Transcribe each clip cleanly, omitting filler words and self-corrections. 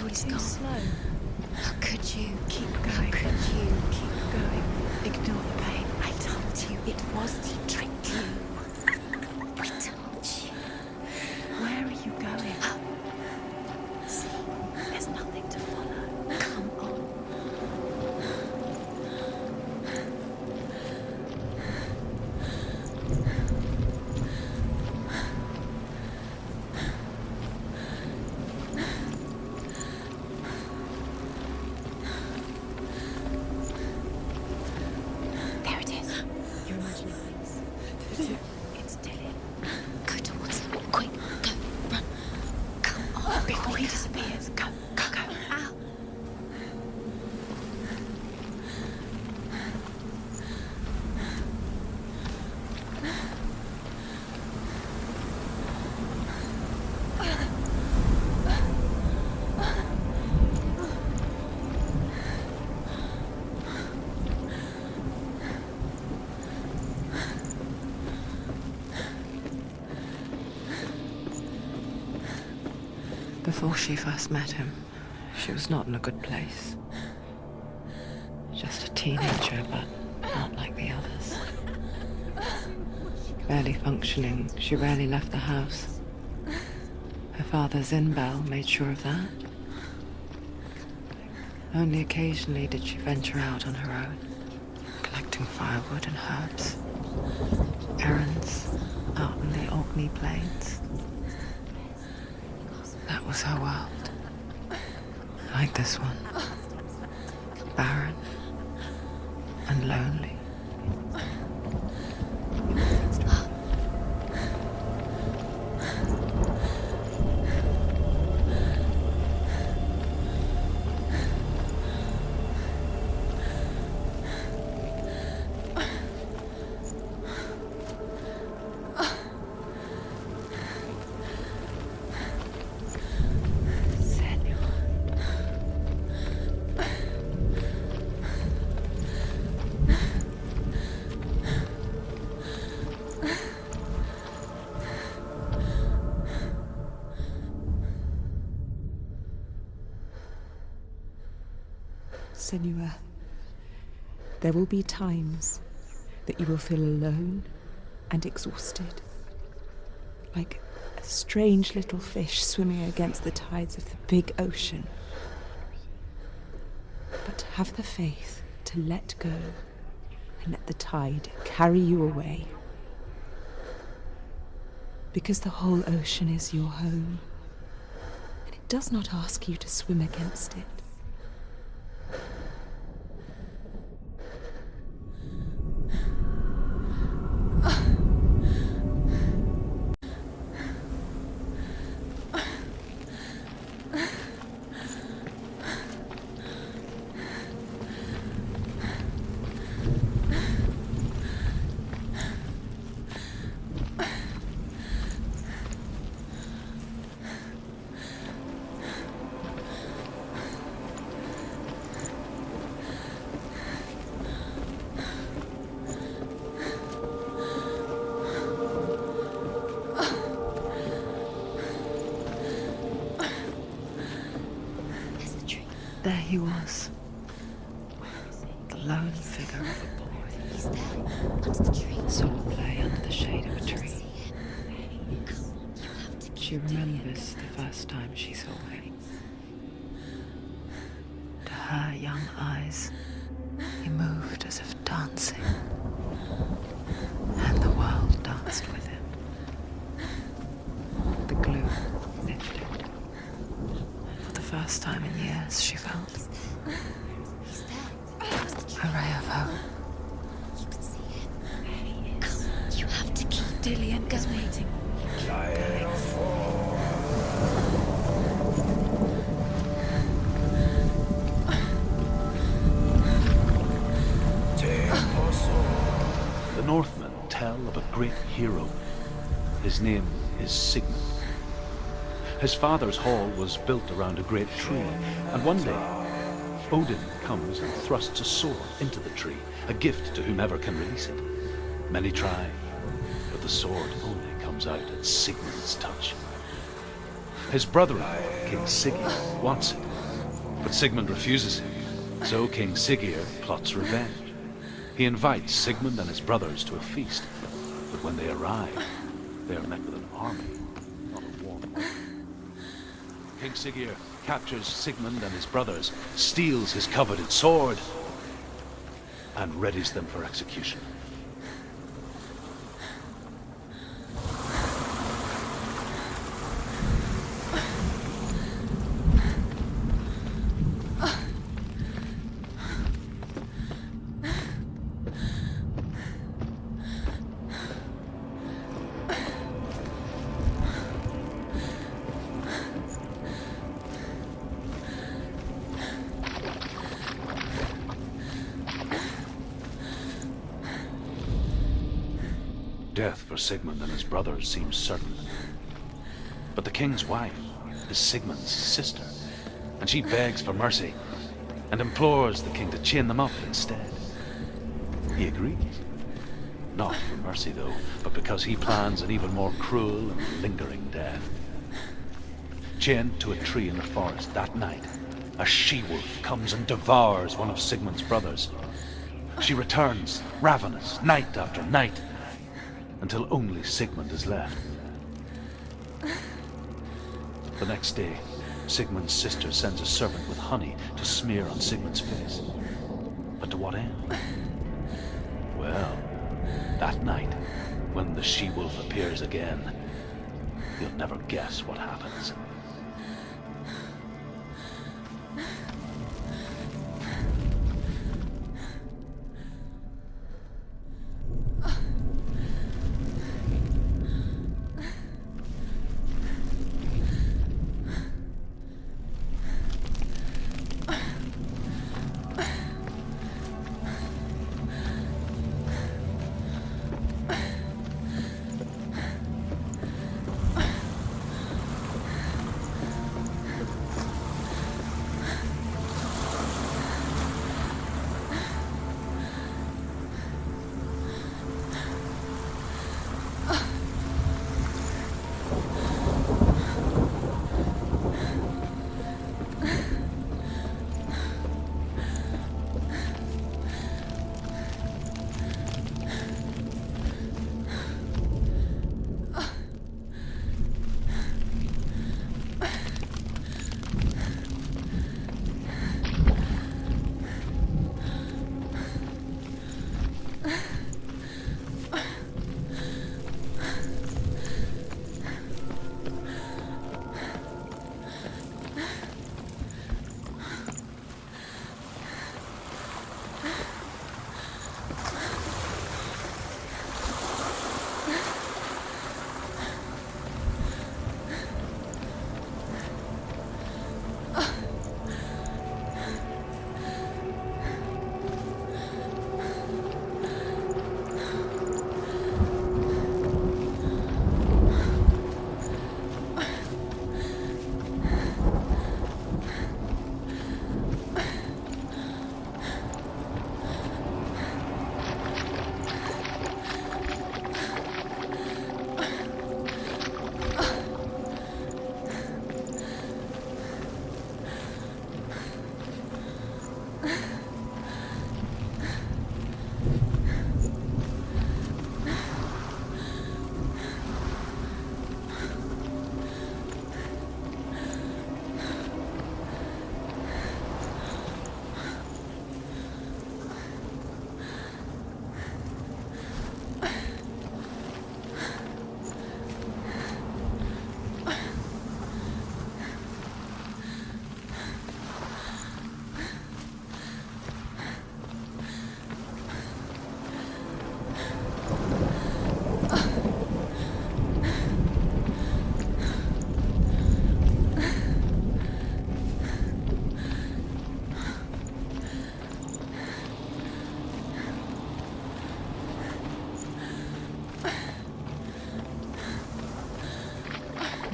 Everybody's too gone. slow. How could you? Keep going. Could you? Keep going. Ignore the pain. I told you it was to trick you. I told you. Where are you going? Up. See, there's nothing to follow. Come on. There it is. You're imagining things. It's Dylan. Go towards him. Quick, go, run. Come on. Before he disappears. Go, go, go. Ow. Before she first met him, she was not in a good place. Just a teenager, but not like the others. Barely functioning, she rarely left the house. Her father's in-bell made sure of that. Only occasionally did she venture out on her own, collecting firewood and herbs. Errands out in the Orkney Plains. That was her world. Like this one. Barren and lonely. Senua, there will be times that you will feel alone and exhausted, like a strange little fish swimming against the tides of the big ocean. But have the faith to let go and let the tide carry you away. Because the whole ocean is your home, and it does not ask you to swim against it. There he was, the lone figure of a boy. He's there, under the tree. Saw play under the shade of a tree. See him. Come on, you have to She remembers the first time she saw him. To her young eyes, he moved as if dancing, and the world danced with him. The glue lifted. For the first time in years, she felt He's there. Under the tree. a ray of hope. You can see him. There he is. Come on, you have to keep Dillian is waiting. The Northmen tell of a great hero. His name is Sigmund. His father's hall was built around a great tree, and one day Odin comes and thrusts a sword into the tree, a gift to whomever can release it. Many try, but the sword only comes out at Sigmund's touch. His brother-in-law, King Siggy, wants it, But Sigmund refuses him, so King Siggeir plots revenge. He invites Sigmund and his brothers to a feast, but when they arrive, they are met with an army, not a warm welcome. King Siggeir captures Sigmund and his brothers, steals his coveted sword, and readies them for execution. Death for Sigmund and his brothers seems certain. But the king's wife is Sigmund's sister, and she begs for mercy and implores the king to chain them up instead. He agrees. Not for mercy, though, but because he plans an even more cruel and lingering death. Chained to a tree in the forest that night, a she-wolf comes and devours one of Sigmund's brothers. She returns, ravenous, night after night, until only Sigmund is left. The next day, Sigmund's sister sends a servant with honey to smear on Sigmund's face. But to what end? Well, that night, when the she-wolf appears again, you'll never guess what happens.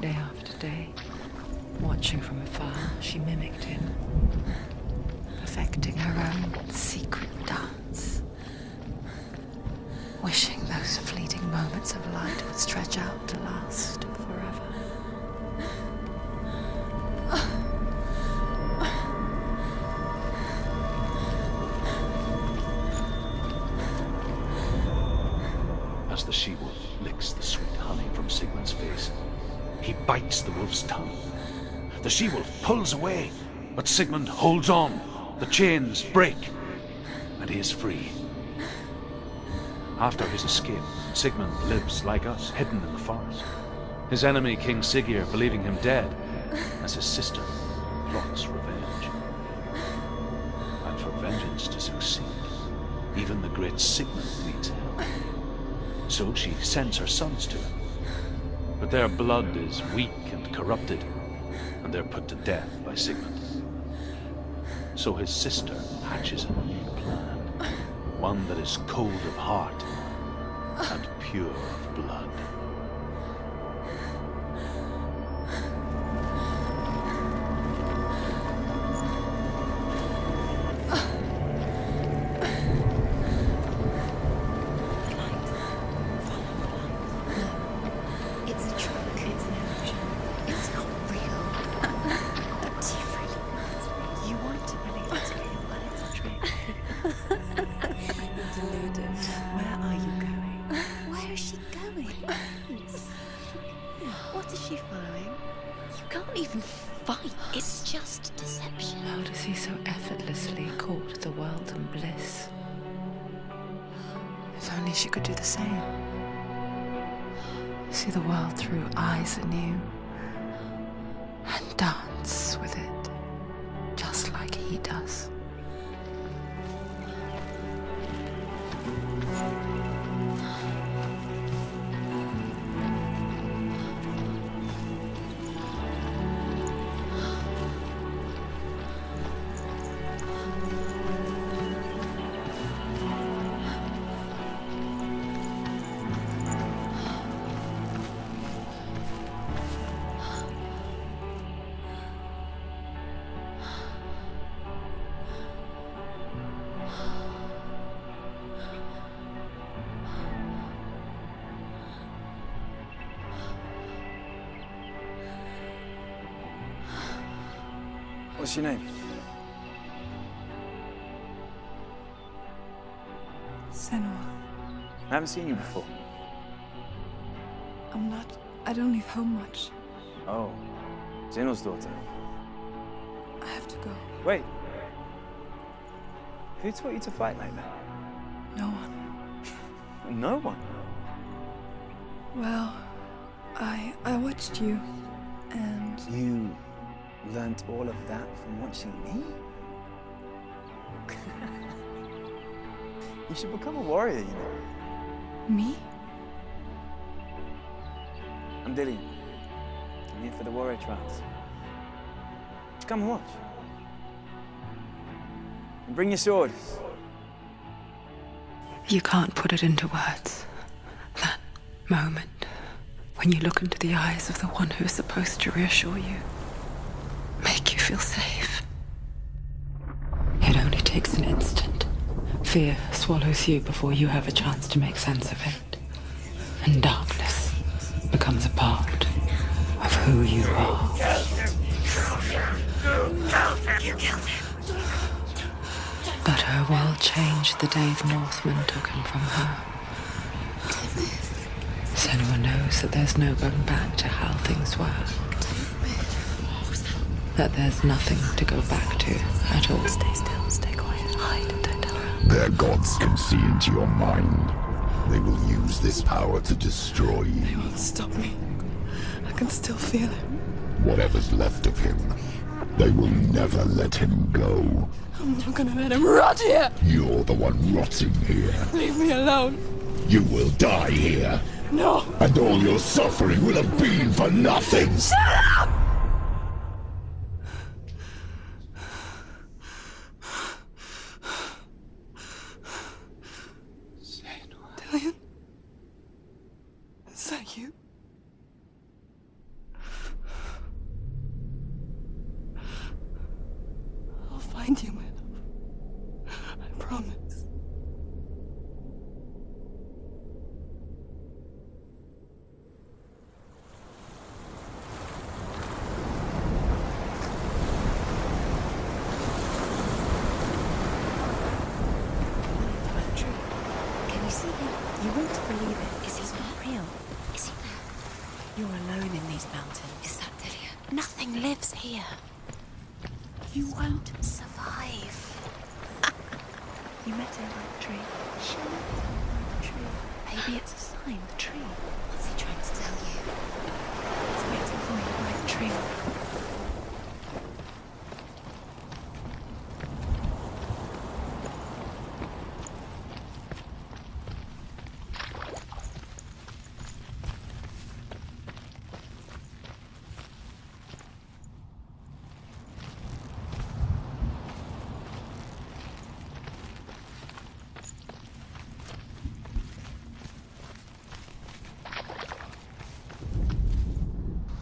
Day after day, watching from afar, she mimicked him, perfecting her own secret dance, wishing those fleeting moments of light would stretch out to last forever. bites the wolf's tongue. The she-wolf pulls away, but Sigmund holds on. The chains break, and he is free. After his escape, Sigmund lives like us, hidden in the forest. His enemy, King Siggeir, believing him dead, as his sister plots revenge. And for vengeance to succeed, even the great Sigmund needs help. So she sends her sons to him. But their blood is weak and corrupted, and they're put to death by Sigmund. So his sister hatches a new plan, one that is cold of heart and pure of blood. It's a trick. It's an illusion. It's not real. Do you really? You want to believe it's real, but it's a trick. You're deluded. Where are you going? Where is she going? What is she following? You can't even fight. It's just deception. How does he so effortlessly court the world and bliss? If only she could do the same. See the world through eyes anew and dance with it, just like he does. What's your name? Senua. I haven't seen you before. I don't leave home much. Oh, Zeno's daughter. I have to go. Wait. Who taught you to fight like that? No one. No one. Well, I watched you, and You learnt all of that from watching me? You should become a warrior, you know. me? I'm Dillian. I'm here for the warrior trials. Come and watch. And bring your sword. You can't put it into words. That moment when you look into the eyes of the one who's supposed to reassure you, make you feel safe. It only takes an instant. Fear swallows you before you have a chance to make sense of it. And darkness becomes a part of who you are. You killed him. But her world changed the day the Northmen took him from her. Senua knows that there's no going back to how things were. That there's nothing to go back to at all. Stay still, stay quiet, hide, don't tell her. Their gods can see into your mind. They will use this power to destroy you. They won't stop me. I can still feel him. Whatever's left of him, they will never let him go. I'm not gonna let him rot here. You're the one rotting here. Leave me alone. You will die here, No. and all your suffering will have been for nothing. Shut up! Dillian? Is that you? I'll find you, my love. I promise. Can you see him? You won't believe it. Is he It's not there? real. Is he there? You're alone in these mountains. Is that Dillian? Nothing lives here. You won't survive. You met him by the tree. She met him by the tree. Maybe it's a sign, the tree. What's he trying to tell you? It's waiting for you by the tree.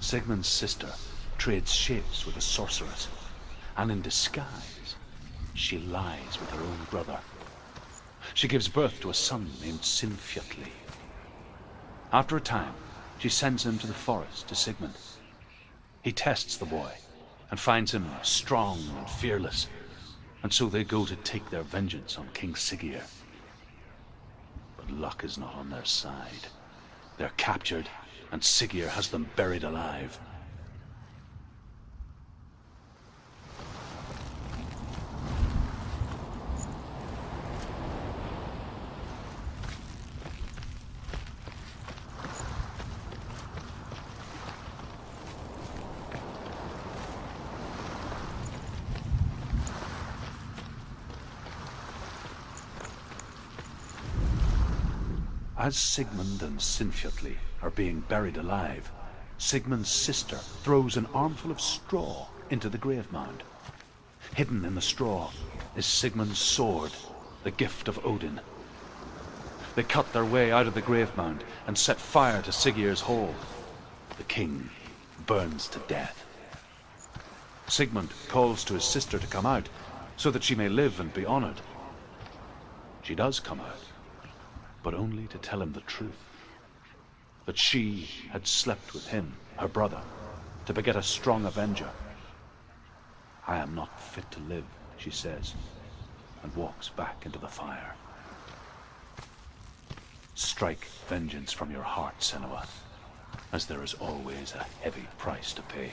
Sigmund's sister trades shapes with a sorceress, and in disguise, she lies with her own brother. She gives birth to a son named Sinfjotli. After a time, she sends him to the forest to Sigmund. He tests the boy and finds him strong and fearless, and so they go to take their vengeance on King Siggeir. But luck is not on their side. They're captured, and Siggeir has them buried alive. As Sigmund and Sinfjotli are being buried alive, Sigmund's sister throws an armful of straw into the grave mound. Hidden in the straw is Sigmund's sword, the gift of Odin. They cut their way out of the grave mound and set fire to Siggeir's hall. The king burns to death. Sigmund calls to his sister to come out so that she may live and be honored. She does come out, but only to tell him the truth. That she had slept with him, her brother, to beget a strong avenger. I am not fit to live, she says, and walks back into the fire. Strike vengeance from your heart, Senua, as there is always a heavy price to pay.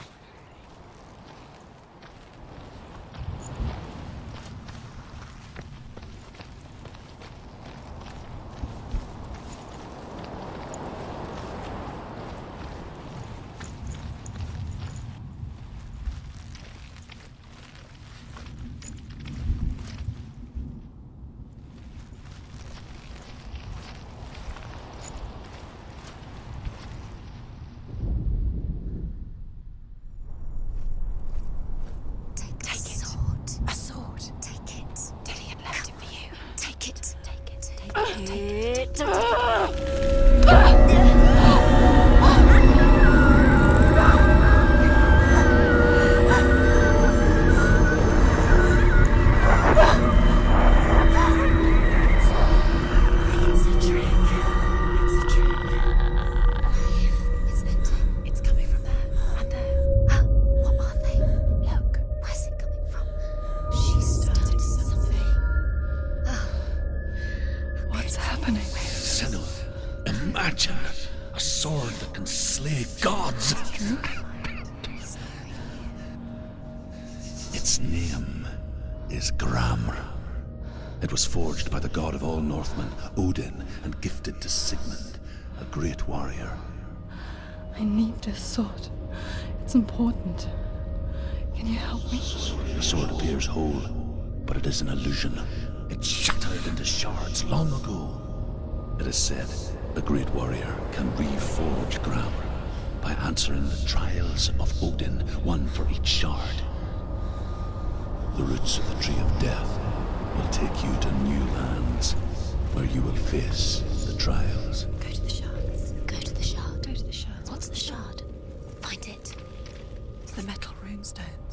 Imagine a sword that can slay gods. Its name is Gramr. It was forged by the god of all Northmen, Odin, and gifted to Sigmund, a great warrior. I need this sword. It's important. Can you help me? The sword appears whole, but it is an illusion. It shattered into shards long ago. It is said the great warrior can reforge Gramr by answering the trials of Odin, one for each shard. The roots of the Tree of Death will take you to new lands, where you will face the trials. Go to the shard. Go to the shard. Go to the shards. What's the shard? Find it. It's the metal runestones.